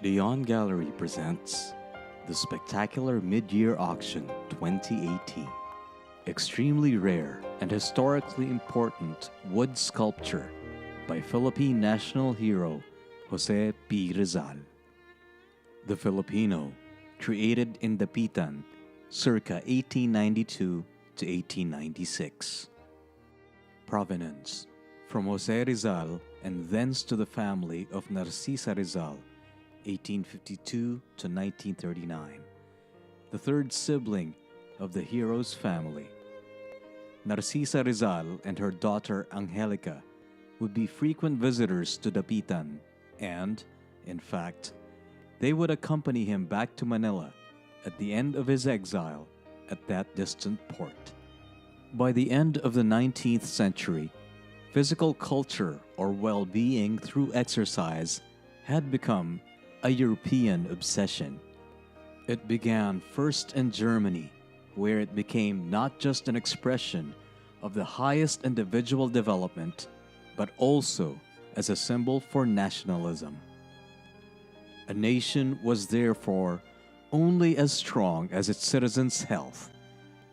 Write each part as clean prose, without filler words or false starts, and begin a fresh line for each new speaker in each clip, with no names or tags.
León Gallery presents the spectacular Mid-Year Auction 2018. Extremely rare and historically important wood sculpture by Philippine national hero José P. Rizal. The Filipino, created in Dapitan circa 1892 to 1896. Provenance, from José Rizal and thence to the family of Narcisa Rizal, 1852 to 1939, the third sibling of the hero's family. Narcisa Rizal and her daughter Angelica would be frequent visitors to Dapitan and, in fact, they would accompany him back to Manila at the end of his exile at that distant port. By the end of the 19th century, physical culture or well-being through exercise had become a European obsession. It began first in Germany, where it became not just an expression of the highest individual development, but also as a symbol for nationalism. A nation was therefore only as strong as its citizens' health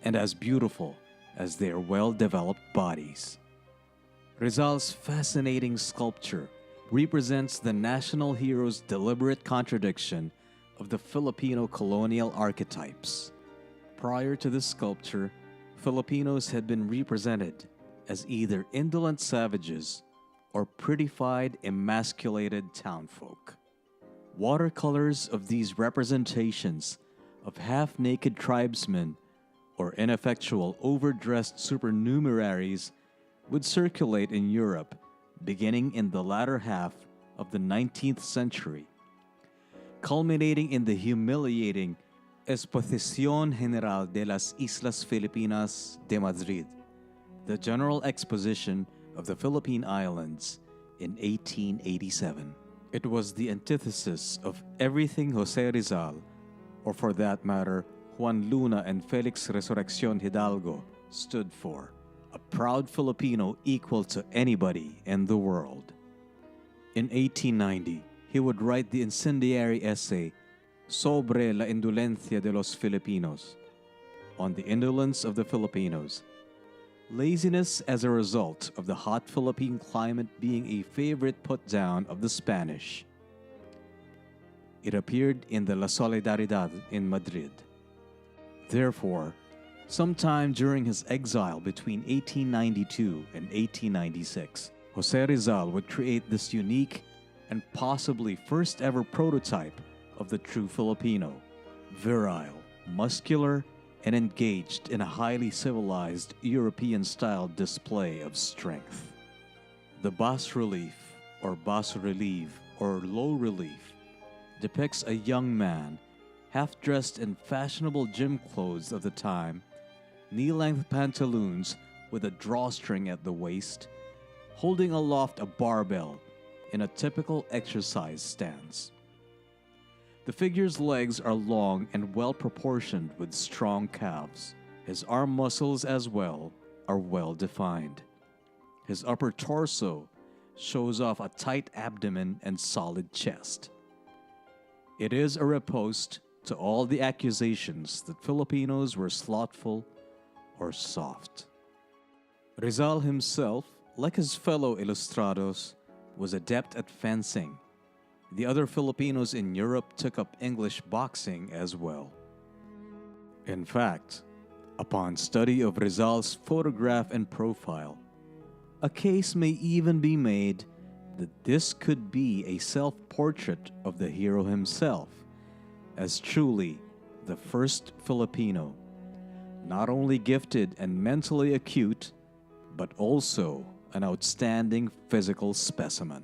and as beautiful as their well-developed bodies. Rizal's fascinating sculpture represents the national hero's deliberate contradiction of the Filipino colonial archetypes. Prior to this sculpture, Filipinos had been represented as either indolent savages or prettified, emasculated townfolk. Watercolors of these representations of half-naked tribesmen or ineffectual overdressed supernumeraries would circulate in Europe beginning in the latter half of the 19th century, culminating in the humiliating Exposición General de las Islas Filipinas de Madrid, the General Exposition of the Philippine Islands in 1887. It was the antithesis of everything José Rizal, or for that matter, Juan Luna and Felix Resurrección Hidalgo, stood for. A proud Filipino equal to anybody in the world. In 1890, he would write the incendiary essay Sobre la indolencia de los Filipinos, on the indolence of the Filipinos. Laziness as a result of the hot Philippine climate being a favorite put-down of the Spanish. It appeared in the La Solidaridad in Madrid. Therefore, sometime during his exile between 1892 and 1896, José Rizal would create this unique and possibly first ever prototype of the true Filipino, virile, muscular, and engaged in a highly civilized European-style display of strength. The bas-relief, or bas-relief, or low relief, depicts a young man half-dressed in fashionable gym clothes of the time, knee-length pantaloons with a drawstring at the waist, holding aloft a barbell in a typical exercise stance. The figure's legs are long and well-proportioned with strong calves. His arm muscles as well are well-defined. His upper torso shows off a tight abdomen and solid chest. It is a riposte to all the accusations that Filipinos were slothful or soft. Rizal himself, like his fellow ilustrados, was adept at fencing. The other Filipinos in Europe took up English boxing as well. In fact, upon study of Rizal's photograph and profile, a case may even be made that this could be a self-portrait of the hero himself, as truly the first Filipino, not only gifted and mentally acute, but also an outstanding physical specimen.